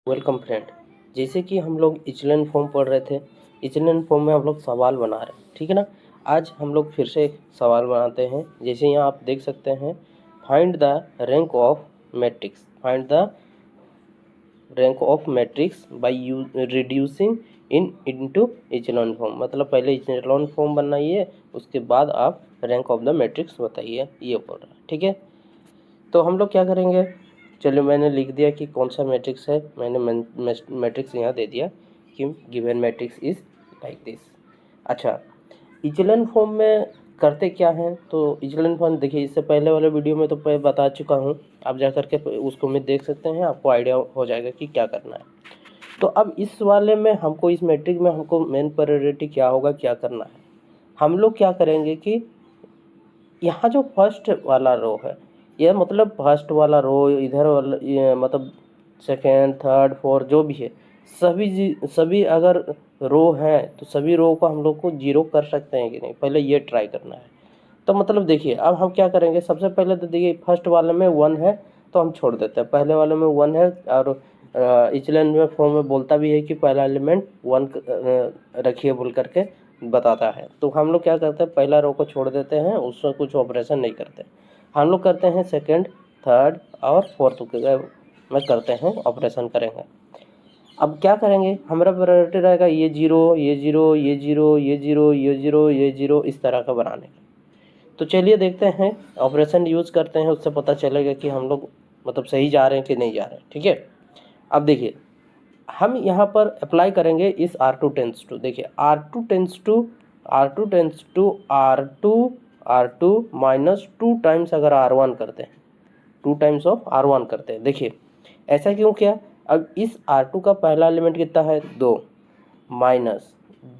Welcome friend. जैसे कि हम लोग इचलन फॉर्म पढ़ रहे थे, इचलन फॉर्म में हम लोग सवाल बना रहे हैं, ठीक है ना। आज हम लोग फिर से एक सवाल बनाते हैं। जैसे यहाँ आप देख सकते हैं, find the rank of matrix, find the rank of matrix by reducing into echelon form. मतलब पहले इचलन फॉर्म बनाइए, उसके बाद आप रैंक ऑफ द मैट्रिक्स बताइए, ये बोल रहा है, ठीक है। तो हम लोग क्या करेंगे, चलिए मैंने लिख दिया कि कौन सा मैट्रिक्स है। मैंने मैट्रिक्स यहाँ दे दिया कि given matrix is like this. अच्छा, इचलन फॉर्म में करते क्या हैं, तो इचलन फॉर्म देखिए, इससे पहले वाले वीडियो में तो बता चुका हूँ, आप जा करके उसको में देख सकते हैं, आपको आइडिया हो जाएगा कि क्या करना है। तो अब इस वाले में हमको, इस मैट्रिक्स में हमको मेन प्रायोरिटी क्या होगा, क्या करना है। हम लोग क्या करेंगे कि यहाँ जो फर्स्ट वाला रो है, यह मतलब फर्स्ट वाला रो, इधर वाला ये मतलब सेकेंड थर्ड फोर्थ जो भी है, सभी अगर रो हैं तो सभी रो को हम लोग को जीरो कर सकते हैं कि नहीं, पहले ये ट्राई करना है। तो मतलब देखिए, अब हम क्या करेंगे, सबसे पहले तो देखिए फर्स्ट वाले में 1 है तो हम छोड़ देते हैं, पहले वाले में 1 है। और इचलन में फॉर्म में बोलता भी है कि पहला एलिमेंट 1 रखिए बोल करके बताता है। तो हम लोग क्या करते हैं, पहला रो को छोड़ देते हैं, उसमें कुछ ऑपरेशन नहीं करते। हम लोग करते हैं सेकंड थर्ड और फोर्थ में करते हैं, ऑपरेशन करेंगे। अब क्या करेंगे, हमारा प्रायोरिटी रहेगा ये जीरो, ये जीरो, ये जीरो, ये जीरो, ये जीरो, ये जीरो, इस तरह का बनाने का। तो चलिए देखते हैं, ऑपरेशन यूज़ करते हैं, उससे पता चलेगा कि हम लोग मतलब सही जा रहे हैं कि नहीं जा रहे हैं, ठीक है। अब देखिए, हम यहाँ पर अप्लाई करेंगे इस R2 टेंस टू, देखिए R2 tense to R2 minus 2 times अगर R1 करते हैं, 2 टाइम्स ऑफ R1 करते हैं। देखिए ऐसा क्यों किया, अब इस R2 का पहला एलिमेंट कितना है 2, माइनस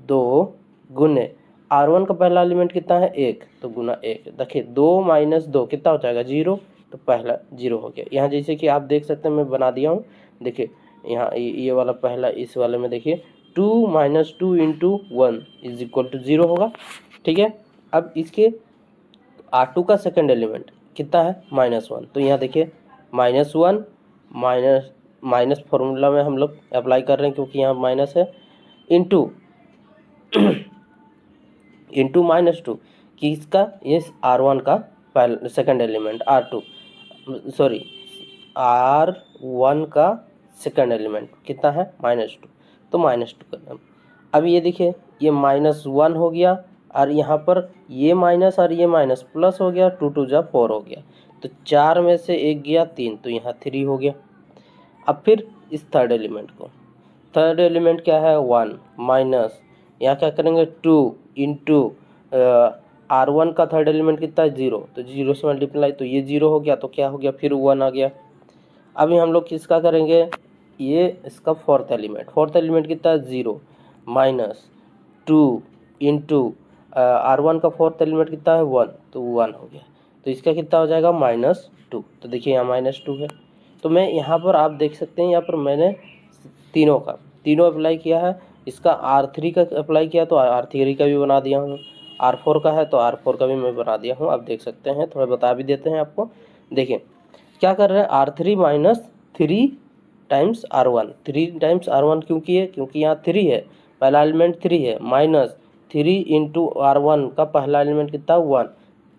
2 गुने R1 का पहला एलिमेंट कितना है 1, तो गुना 1। देखिए 2 माइनस 2 कितना हो जाएगा 0, तो पहला 0 हो गया। यहाँ जैसे कि आप देख सकते हैं, मैं बना दिया हूँ। देखिए यहाँ ये वाला पहला, इस वाले में देखिए 2 minus 2 into 1 is equal to 0 होगा, ठीक है। अब इसके R2 का सेकंड एलिमेंट कितना है -1, तो यहाँ देखिए -1 माइनस फॉर्मूला में हम लोग अप्लाई कर रहे हैं क्योंकि यहाँ माइनस है, इंटू -2 कि इसका ये R1 का पहला सेकंड एलिमेंट R1 का सेकंड एलिमेंट कितना है -2, तो -2 करना। अब ये देखिए ये -1 हो गया, और यहाँ पर ये माइनस और ये माइनस प्लस हो गया, 2 2 जा 4 हो गया, तो 4 में से 1 गया 3, तो यहाँ 3 हो गया। अब फिर इस थर्ड एलिमेंट को, थर्ड एलिमेंट क्या है 1 माइनस, यहाँ क्या करेंगे 2 इंटू R1 का थर्ड एलिमेंट कितना है 0, तो 0 से मल्टीप्लाई, तो ये 0 हो गया, तो क्या हो गया फिर 1 आ गया। अभी हम लोग किसका करेंगे, ये इसका फोर्थ एलिमेंट कितना है 0 माइनस 2 इंटू R1 का फोर्थ एलिमेंट कितना है 1, तो 1 हो गया, तो इसका कितना हो जाएगा -2। तो देखिए यहाँ -2 है, तो मैं यहाँ पर आप देख सकते हैं, यहाँ पर मैंने तीनों अप्लाई किया है। इसका R3 का अप्लाई किया तो R3 का भी बना दिया हूँ, R4 का है तो R4 का भी मैं बना दिया हूँ। आप देख सकते हैं, थोड़ा बता भी देते हैं आपको। देखिए क्या कर रहे हैं, R3 minus 3 times R1, 3 times R1 क्यों किए, क्योंकि यहाँ 3 है, पहला एलिमेंट 3 है, माइनस 3 इंटू R1 का पहला एलिमेंट कितना 1,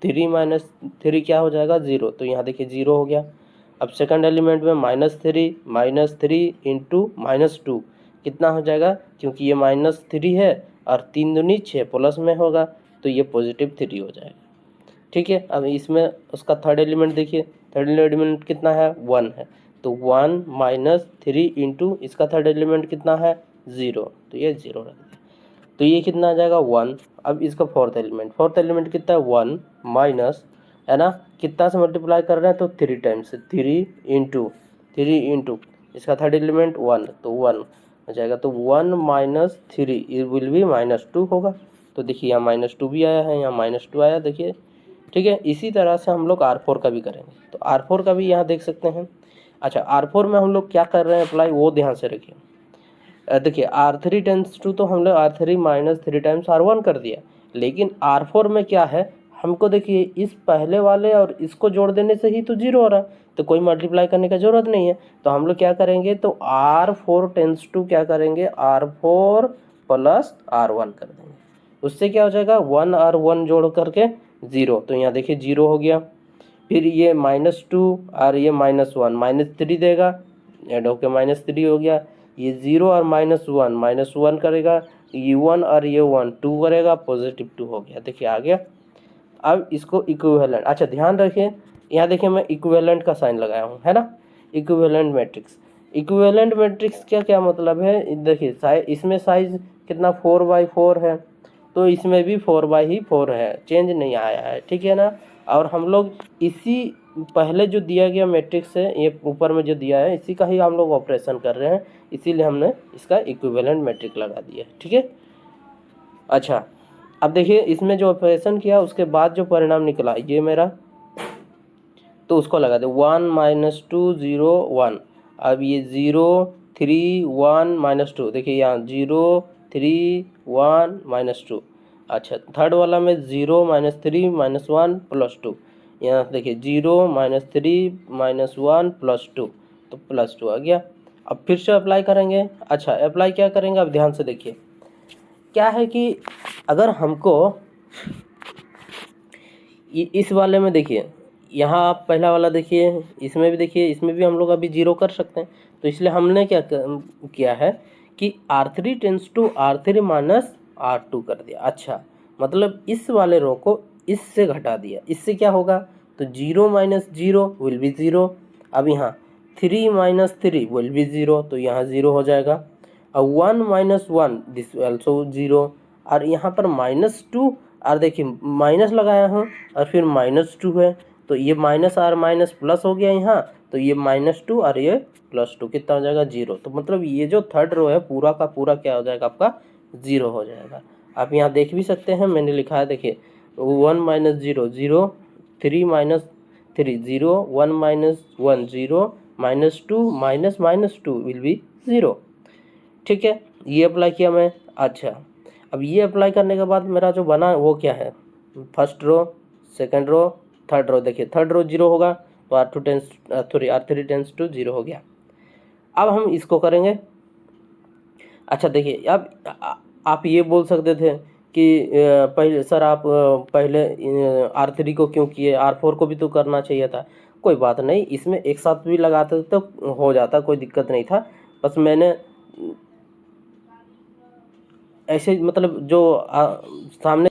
3 माइनस 3 क्या हो जाएगा 0, तो यहाँ देखिए 0 हो गया। अब सेकंड एलिमेंट में -3 इंटू -2 कितना हो जाएगा, क्योंकि ये -3 है और 3 दूनी 6 प्लस में होगा, तो ये +3 हो जाएगा, ठीक है। अब इसमें उसका थर्ड एलिमेंट देखिए, थर्ड एलिमेंट कितना है 1 है, तो 1 माइनस 3 इंटू इसका थर्ड एलिमेंट कितना है 0, तो ये 0 रख दिया, तो ये कितना आ जाएगा 1। अब इसका फोर्थ एलिमेंट कितना है 1 माइनस, है ना, कितना से मल्टीप्लाई कर रहे हैं, तो 3 टाइम्स, 3 इंटू इसका थर्ड एलिमेंट 1, तो 1 हो जाएगा, तो 1 माइनस 3 इट विल बी -2 होगा। तो देखिए यहाँ -2 भी आया है, यहाँ -2 आया, देखिए, ठीक है। इसी तरह से हम लोग R4 का भी करेंगे, तो R4 का भी यहाँ देख सकते हैं। अच्छा, R4 में हम लोग क्या कर रहे हैं अप्लाई, वो ध्यान से रखिए। देखिए R3 टेंस टू, तो हम लोग R3 माइनस 3 टाइम्स R1 कर दिया, लेकिन R4 में क्या है, हमको देखिए इस पहले वाले और इसको जोड़ देने से ही तो 0 हो रहा है, तो कोई मल्टीप्लाई करने का ज़रूरत नहीं है। तो हम लोग क्या करेंगे, तो R4 टेंस टू क्या करेंगे, R4 प्लस R1 कर देंगे। उससे क्या हो जाएगा, 1 और 1 जोड़ करके 0, तो यहाँ देखिए 0 हो गया। फिर ये -2 और ये -1 -3 देगा, ऐड होके -3 हो गया। ये 0 और -1 करेगा, ये 1 और ये 1 2 करेगा, पॉजिटिव 2 हो गया। देखिए आ गया। अब इसको इक्विवेलेंट, अच्छा ध्यान रखिए, यहाँ देखिए मैं इक्विवेलेंट का साइन लगाया हूँ, है ना, इक्विवेलेंट मैट्रिक्स। इक्विवेलेंट मैट्रिक्स का क्या मतलब है, देखिए साइज, इसमें साइज कितना 4x4 है, तो इसमें भी 4x4 है, चेंज नहीं आया है, ठीक है ना। और हम लोग इसी पहले जो दिया गया मैट्रिक्स है, ये ऊपर में जो दिया है, इसी का ही हम लोग ऑपरेशन कर रहे हैं, इसीलिए हमने इसका इक्विवेलेंट मैट्रिक्स लगा दिया है, ठीक है। अच्छा अब देखिए इसमें जो ऑपरेशन किया उसके बाद जो परिणाम निकला ये मेरा, तो उसको लगा दे 1 - 2 0 1। अब ये 0 3 1 -2, देखिए यहाँ 0 3 1 -2। अच्छा थर्ड वाला में 0 -3 -1 +2, यहाँ देखिए 0 -3 -1 +2, तो +2 आ गया। अब फिर से अप्लाई करेंगे। अच्छा अप्लाई क्या करेंगे, अब ध्यान से देखिए क्या है कि अगर हमको इस वाले में देखिए, यहाँ आप पहला वाला देखिए, इसमें भी देखिए, इसमें भी हम लोग अभी 0 कर सकते हैं, तो इसलिए हमने क्या किया है कि R3 tense to R3 minus R2 कर दिया। अच्छा मतलब इस वाले रो को इससे घटा दिया, इससे क्या होगा, तो 0 - 0 विल बी 0। अब यहाँ 3 - 3 विल बी 0, तो यहाँ 0 हो जाएगा। अब 1 - 1 दिस ऑल्सो 0, और यहाँ पर -2, और देखिए माइनस लगाया हूँ और फिर -2 है, तो ये माइनस और माइनस प्लस हो गया यहाँ, तो ये -2 और ये +2 कितना हो जाएगा, 0। तो मतलब ये जो थर्ड रो है पूरा का पूरा क्या हो जाएगा, आपका 0 हो जाएगा। आप यहाँ देख भी सकते हैं, मैंने लिखा है देखिए 1 - 0 0, 3 - 3 0, 1 - 1 0, -2 -2 विल बी 0, ठीक है। ये अप्लाई किया मैं। अच्छा अब ये अप्लाई करने के बाद मेरा जो बना वो क्या है, first row, second row, third row. देखिए थर्ड रो 0 होगा, तो R3 टेंस टू 0 हो गया। अब हम इसको करेंगे। अच्छा देखिए अब आप ये बोल सकते थे कि पहले सर आप पहले R3 को क्यों किए, R4 को भी तो करना चाहिए था। कोई बात नहीं, इसमें एक साथ भी लगाते तो हो जाता, कोई दिक्कत नहीं था। बस मैंने ऐसे मतलब जो सामने,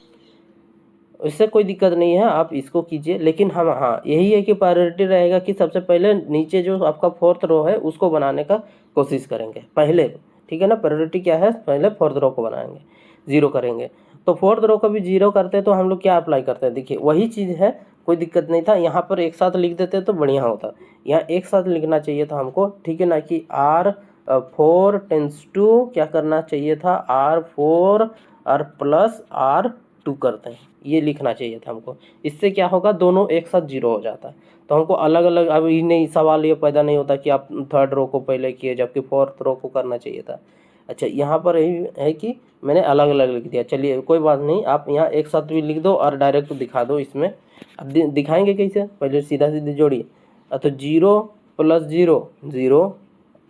इससे कोई दिक्कत नहीं है, आप इसको कीजिए। लेकिन हम हाँ यही है कि प्रायोरिटी रहेगा कि सबसे पहले नीचे जो आपका फोर्थ रो है उसको बनाने का कोशिश करेंगे पहले, ठीक है ना। प्रायोरिटी क्या है, पहले फोर्थ रो को बनाएंगे, 0 करेंगे। तो फोर्थ रो को भी 0 करते हैं तो हम लोग क्या अप्लाई करते हैं, देखिए वही चीज़ है, कोई दिक्कत नहीं था। यहाँ पर एक साथ लिख देते तो बढ़िया होता, यहाँ एक साथ लिखना चाहिए था हमको, ठीक है ना, कि R4 टेंस टू क्या करना चाहिए था, R4 और प्लस R2 करते हैं, ये लिखना चाहिए था हमको। इससे क्या होगा, दोनों एक साथ 0 हो जाता है। तो हमको अलग अलग अब ही नहीं, सवाल ये पैदा नहीं होता कि आप थर्ड रो को पहले किए जबकि फोर्थ रो को करना चाहिए था। अच्छा यहाँ पर यही है कि मैंने अलग अलग लिख दिया, चलिए कोई बात नहीं, आप यहाँ एक साथ भी लिख दो और डायरेक्ट दिखा दो इसमें। अब दिखाएंगे कैसे, पहले सीधा सीधे जोड़िए। तो 0 + 0 0।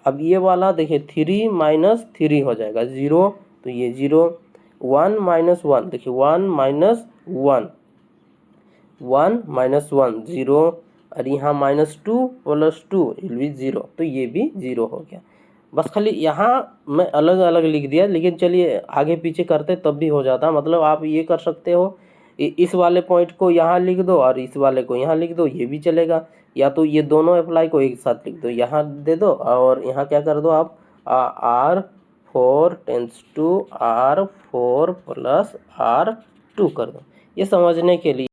अब ये वाला देखिए 3 - 3 हो जाएगा 0, तो ये 0। 1 - 1 देखिए 1 - 1 1 - 1 0, और यहाँ -2 + 2 विल बी 0, तो ये भी 0 हो गया। बस खाली यहाँ मैं अलग अलग लिख दिया, लेकिन चलिए आगे पीछे करते तब भी हो जाता। मतलब आप ये कर सकते हो, इस वाले पॉइंट को यहाँ लिख दो और इस वाले को यहाँ लिख दो, ये भी चलेगा। या तो ये दोनों अप्लाई को एक साथ लिख दो, यहाँ दे दो और यहाँ क्या कर दो आप, R4 tense to R4 + R2 कर दो, ये समझने के लिए।